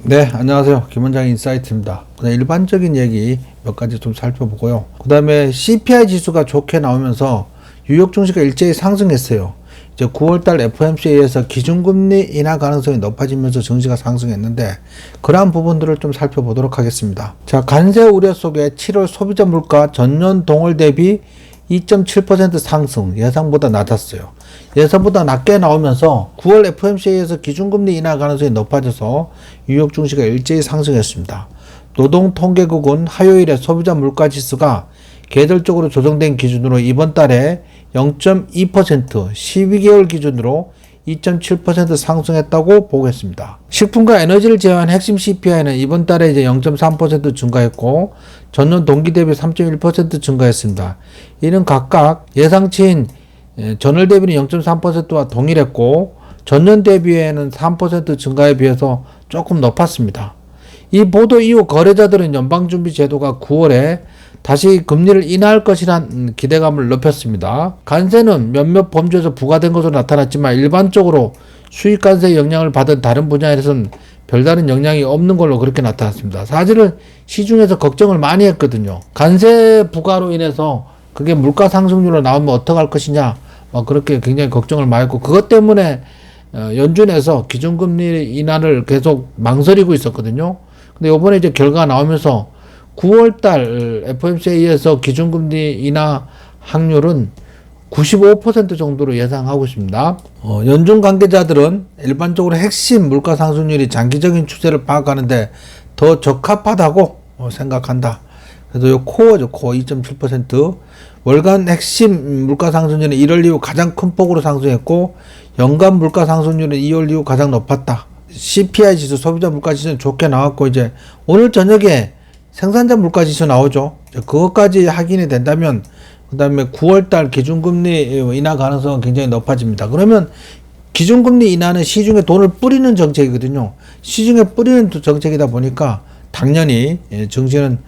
네, 안녕하세요. 김원장 인사이트입니다. 그다음 일반적인 얘기 몇 가지 좀 살펴보고요. 그 다음에 CPI 지수가 좋게 나오면서 뉴욕 증시가 일제히 상승했어요. 이제 9월달 FOMC에서 기준금리 인하 가능성이 높아지면서 증시가 상승했는데 그러한 부분들을 좀 살펴보도록 하겠습니다. 자, 관세 우려 속에 7월 소비자 물가 전년 동월 대비 2.7% 상승, 예상보다 낮았어요. 예상보다 낮게 나오면서 9월 FOMC에서 기준금리 인하 가능성이 높아져서 뉴욕 증시가 일제히 상승했습니다. 노동통계국은 화요일에 소비자 물가지수가 계절적으로 조정된 기준으로 이번 달에 0.2%, 12개월 기준으로 2.7% 상승했다고 보겠습니다. 식품과 에너지를 제외한 핵심 CPI는 이번 달에 이제 0.3% 증가했고 전년 동기 대비 3.1% 증가했습니다. 이는 각각 예상치인 전월 대비는 0.3%와 동일했고 전년 대비에는 3% 증가에 비해서 조금 높았습니다. 이 보도 이후 거래자들은 연방준비제도가 9월에 다시 금리를 인하할 것이란 기대감을 높였습니다. 관세는 몇몇 범주에서 부과된 것으로 나타났지만 일반적으로 수익관세 영향을 받은 다른 분야에서는 별다른 영향이 없는 걸로 그렇게 나타났습니다. 사실은 시중에서 걱정을 많이 했거든요. 관세 부과로 인해서 그게 물가 상승률로 나오면 어떡할 것이냐, 그렇게 굉장히 걱정을 많이 했고, 그것 때문에 연준에서 기준금리 인하를 계속 망설이고 있었거든요. 근데 이번에 이제 결과가 나오면서 9월달 FOMC에서 기준금리 인하 확률은 95% 정도로 예상하고 있습니다. 연준 관계자들은 일반적으로 핵심 물가 상승률이 장기적인 추세를 파악하는데 더 적합하다고 생각한다. 그래서 요 코어죠, 코어 2.7%. 월간 핵심 물가 상승률은 1월 이후 가장 큰 폭으로 상승했고 연간 물가 상승률은 2월 이후 가장 높았다. CPI 지수, 소비자 물가 지수는 좋게 나왔고 이제 오늘 저녁에 생산자 물가 지수 나오죠. 그것까지 확인이 된다면 그 다음에 9월달 기준금리 인하 가능성은 굉장히 높아집니다. 그러면 기준금리 인하는 시중에 돈을 뿌리는 정책이거든요. 시중에 뿌리는 정책이다 보니까 당연히 증시는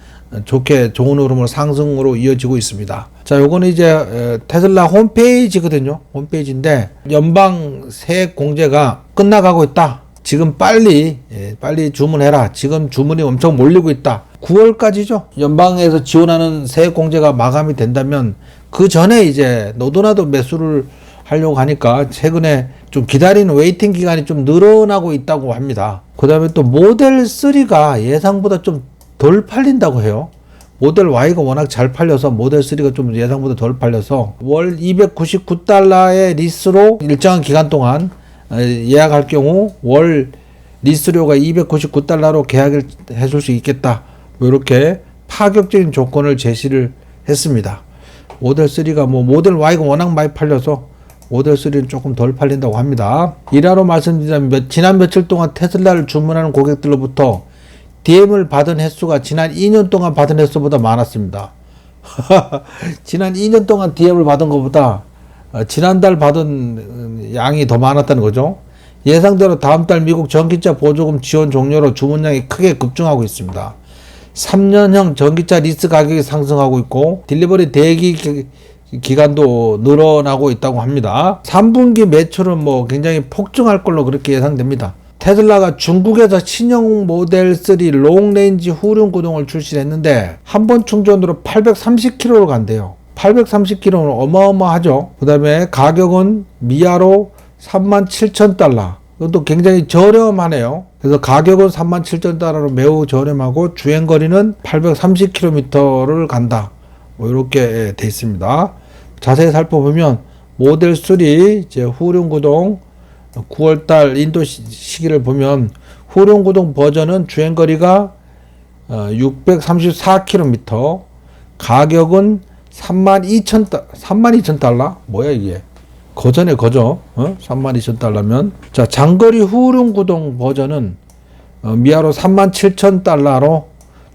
좋게 좋은 흐름으로 상승으로 이어지고 있습니다. 자, 요거는 이제 테슬라 홈페이지거든요. 홈페이지인데 연방 세액 공제가 끝나가고 있다. 지금 빨리 주문해라. 지금 주문이 엄청 몰리고 있다. 9월까지죠. 연방에서 지원하는 세액 공제가 마감이 된다면 그 전에 이제 너도나도 매수를 하려고 하니까 최근에 좀 기다리는 웨이팅 기간이 좀 늘어나고 있다고 합니다. 그 다음에 또 모델 3가 예상보다 좀 덜 팔린다고 해요. 모델 Y가 워낙 잘 팔려서 모델 3가 좀 예상보다 덜 팔려서 월 $299의 리스로 일정한 기간 동안 예약할 경우 월 리스료가 $299로 계약을 해줄 수 있겠다. 이렇게 파격적인 조건을 제시를 했습니다. 모델 3가 모델 Y가 워낙 많이 팔려서 모델 3는 조금 덜 팔린다고 합니다. 일화로 말씀드리자면 지난 며칠 동안 테슬라를 주문하는 고객들로부터 DM을 받은 횟수가 지난 2년 동안 받은 횟수보다 많았습니다. 지난 2년 동안 DM을 받은 것보다 지난달 받은 양이 더 많았다는 거죠. 예상대로 다음 달 미국 전기차 보조금 지원 종료로 주문량이 크게 급증하고 있습니다. 3년형 전기차 리스 가격이 상승하고 있고 딜리버리 대기 기간도 늘어나고 있다고 합니다. 3분기 매출은 굉장히 폭증할 걸로 그렇게 예상됩니다. 테슬라가 중국에서 신형 모델 3 롱레인지 후륜 구동을 출시했는데 한 번 충전으로 830km를 간대요. 830km는 어마어마하죠. 그 다음에 가격은 미아로 37,000달러. 이것도 굉장히 저렴하네요. 그래서 가격은 37,000달러로 매우 저렴하고 주행거리는 830km를 간다. 이렇게 돼 있습니다. 자세히 살펴보면 모델 3 이제 후륜구동 9월달 인도 시기를 보면 후륜구동 버전은 주행거리가 634km, 가격은 32,000달러? 뭐야 이게? 거저네 거저. 32,000달러면. 자, 장거리 후륜구동 버전은 미아로 37,000달러로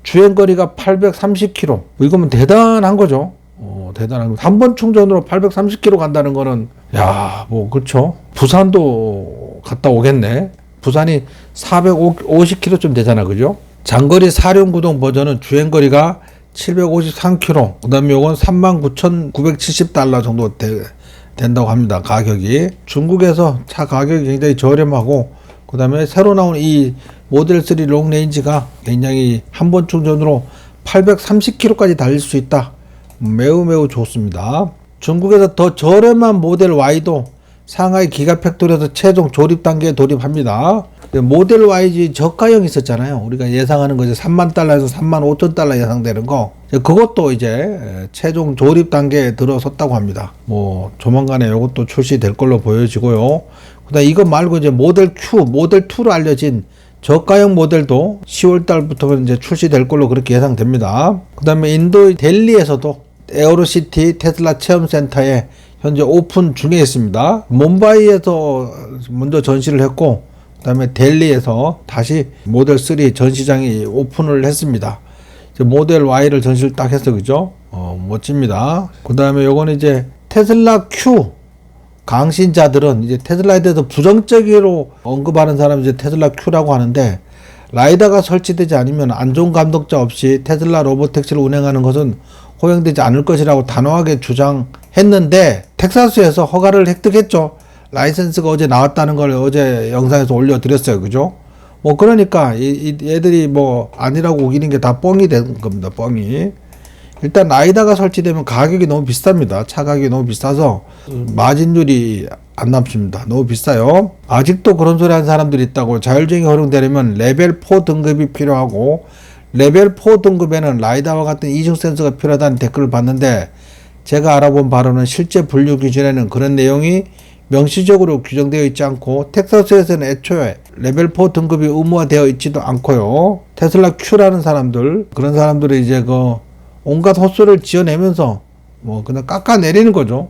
주행거리가 830km. 이거면 대단한 거죠. 대단한 거. 한 번 충전으로 830km 간다는 거는, 그렇죠. 부산도 갔다 오겠네. 부산이 450km쯤 되잖아, 그죠? 장거리 사륜구동 버전은 주행거리가 753km. 그 다음에 요건 39,970달러 정도 된다고 합니다. 가격이. 중국에서 차 가격이 굉장히 저렴하고 그 다음에 새로 나온 이 모델 3 롱레인지가 굉장히 한 번 충전으로 830km까지 달릴 수 있다. 매우 좋습니다. 중국에서 더 저렴한 모델 Y도 상하이 기가팩토리에서 최종 조립 단계에 돌입합니다. 모델 Y 저가형이 있었잖아요. 우리가 예상하는 거죠. 3만 달러에서 3만 5천 달러 예상되는 거. 그것도 이제 최종 조립 단계에 들어섰다고 합니다. 뭐 조만간에 이것도 출시될 걸로 보여지고요. 그다음 이거 말고 이제 모델 Q, 모델 2로 알려진 저가형 모델도 10월 달부터 이제 출시될 걸로 그렇게 예상됩니다. 그다음에 인도 델리에서도 에어로시티 테슬라 체험센터에 현재 오픈 중에 있습니다. 뭄바이에서 먼저 전시를 했고, 그 다음에 델리에서 다시 모델 3 전시장이 오픈을 했습니다. 이제 모델 Y를 전시를 딱 해서, 그죠? 멋집니다. 그 다음에 요거는 이제 테슬라 Q 강신자들은 이제 테슬라에 대해서 부정적으로 언급하는 사람이 이제 테슬라 Q라고 하는데, 라이다가 설치되지 않으면 안전 감독자 없이 테슬라 로보택시를 운행하는 것은 허용되지 않을 것이라고 단호하게 주장했는데, 텍사스에서 허가를 획득했죠. 라이센스가 어제 나왔다는 걸 어제 영상에서 올려드렸어요. 그죠? 뭐 그러니까 이 얘들이 뭐 아니라고 우기는 게 다 뻥이 된 겁니다. 뻥이. 일단 라이다가 설치되면 가격이 너무 비쌉니다. 차 가격이 너무 비싸서 마진율이 안 남습니다. 너무 비싸요. 아직도 그런 소리 하는 사람들이 있다고. 자율주행이 허용되려면 레벨 4 등급이 필요하고, 레벨 4 등급에는 라이다와 같은 이중 센서가 필요하다는 댓글을 봤는데, 제가 알아본 바로는 실제 분류 기준에는 그런 내용이 명시적으로 규정되어 있지 않고, 텍사스에서는 애초에 레벨 4 등급이 의무화되어 있지도 않고요. 테슬라 Q라는 사람들, 그런 사람들이 이제 온갖 헛소리를 지어내면서 뭐 그냥 깎아내리는 거죠.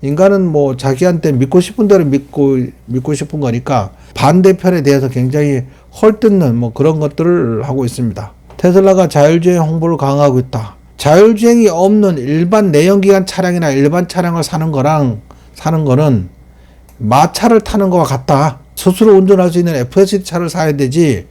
인간은 뭐 자기한테 믿고 싶은 대로 믿고 싶은 거니까 반대편에 대해서 굉장히 헐뜯는 뭐 그런 것들을 하고 있습니다. 테슬라가 자율주행 홍보를 강화하고 있다. 자율주행이 없는 일반 내연기관 차량이나 일반 차량을 사는 거는 마차를 타는 거와 같다. 스스로 운전할 수 있는 FSD 차를 사야 되지.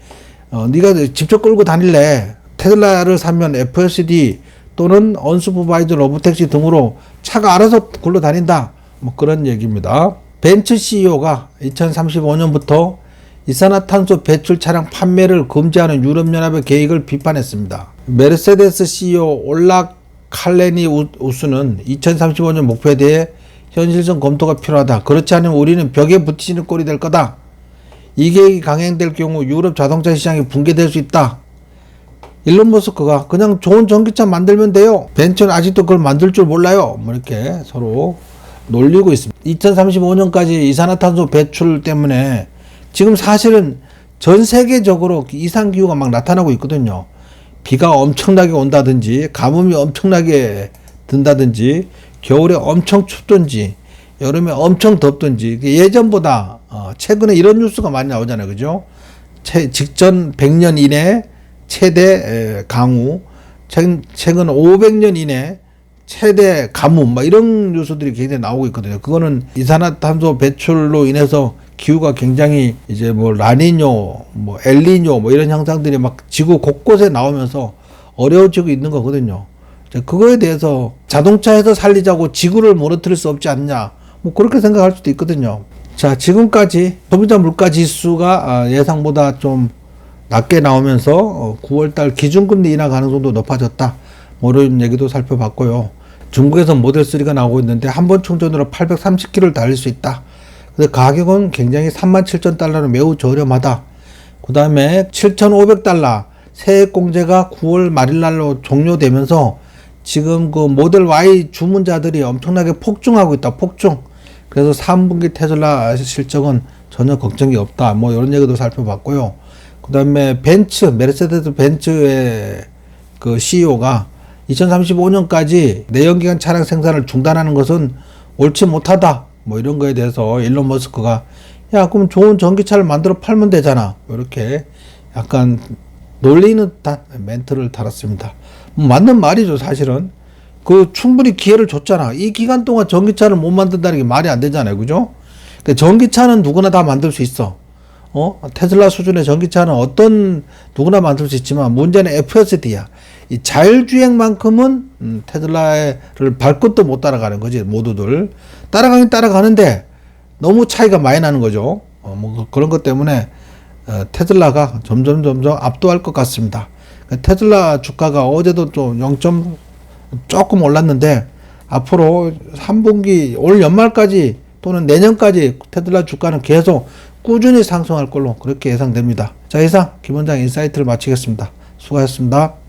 네가 직접 끌고 다닐래. 테슬라를 사면 FSD 또는 언슈퍼바이즈 로보택시 등으로 차가 알아서 굴러 다닌다. 뭐 그런 얘기입니다. 벤츠 CEO가 2035년부터 이산화탄소 배출 차량 판매를 금지하는 유럽연합의 계획을 비판했습니다. 메르세데스 CEO 올라 칼레니 우스는 2035년 목표에 대해 현실성 검토가 필요하다. 그렇지 않으면 우리는 벽에 부딪히는 꼴이 될 거다. 이 계획이 강행될 경우 유럽 자동차 시장이 붕괴될 수 있다. 일론 머스크가 그냥 좋은 전기차 만들면 돼요. 벤츠는 아직도 그걸 만들 줄 몰라요. 뭐 이렇게 서로 놀리고 있습니다. 2035년까지 이산화탄소 배출 때문에 지금 사실은 전 세계적으로 이상기후가 막 나타나고 있거든요. 비가 엄청나게 온다든지, 가뭄이 엄청나게 든다든지, 겨울에 엄청 춥든지, 여름에 엄청 덥든지, 예전보다 최근에 이런 뉴스가 많이 나오잖아요. 그죠? 직전 100년 이내 최대 강우, 최근 500년 이내 최대 가뭄, 막 이런 뉴스들이 굉장히 나오고 있거든요. 그거는 이산화탄소 배출로 인해서 기후가 굉장히 이제 뭐 라니뇨, 뭐 엘니뇨, 뭐 이런 현상들이 막 지구 곳곳에 나오면서 어려워지고 있는 거거든요. 그거에 대해서 자동차에서 살리자고 지구를 무너뜨릴 수 없지 않냐, 뭐 그렇게 생각할 수도 있거든요. 자, 지금까지 소비자 물가 지수가 예상보다 좀 낮게 나오면서 9월달 기준금리 인하 가능성도 높아졌다. 뭐 이런 얘기도 살펴봤고요. 중국에서 모델 3가 나오고 있는데 한 번 충전으로 830km를 달릴 수 있다. 근데 가격은 굉장히 37,000달러는 매우 저렴하다. 그 다음에 7,500달러 세액 공제가 9월 말일날로 종료되면서 지금 그 모델 Y 주문자들이 엄청나게 폭증하고 있다. 폭증. 그래서 3분기 테슬라 실적은 전혀 걱정이 없다. 뭐 이런 얘기도 살펴봤고요. 그 다음에 메르세데스 벤츠의 그 CEO가 2035년까지 내연기관 차량 생산을 중단하는 것은 옳지 못하다. 뭐 이런 거에 대해서 일론 머스크가 야, 그럼 좋은 전기차를 만들어 팔면 되잖아. 이렇게 약간 놀리는 듯한 멘트를 달았습니다. 맞는 말이죠, 사실은. 그 충분히 기회를 줬잖아. 이 기간 동안 전기차를 못 만든다는 게 말이 안 되잖아요. 그죠? 근데 전기차는 누구나 다 만들 수 있어. 테슬라 수준의 전기차는 누구나 만들 수 있지만 문제는 FSD야. 이 자율주행만큼은 테슬라를 발끝도 못 따라가는 거지. 모두들 따라가긴 따라가는데 너무 차이가 많이 나는 거죠. 뭐 그런 것 때문에 테슬라가 점점 압도할 것 같습니다. 테슬라 주가가 어제도 좀 0점 조금 올랐는데 앞으로 3분기 올 연말까지 또는 내년까지 테슬라 주가는 계속 꾸준히 상승할 걸로 그렇게 예상됩니다. 자, 이상 김원장 인사이트를 마치겠습니다. 수고하셨습니다.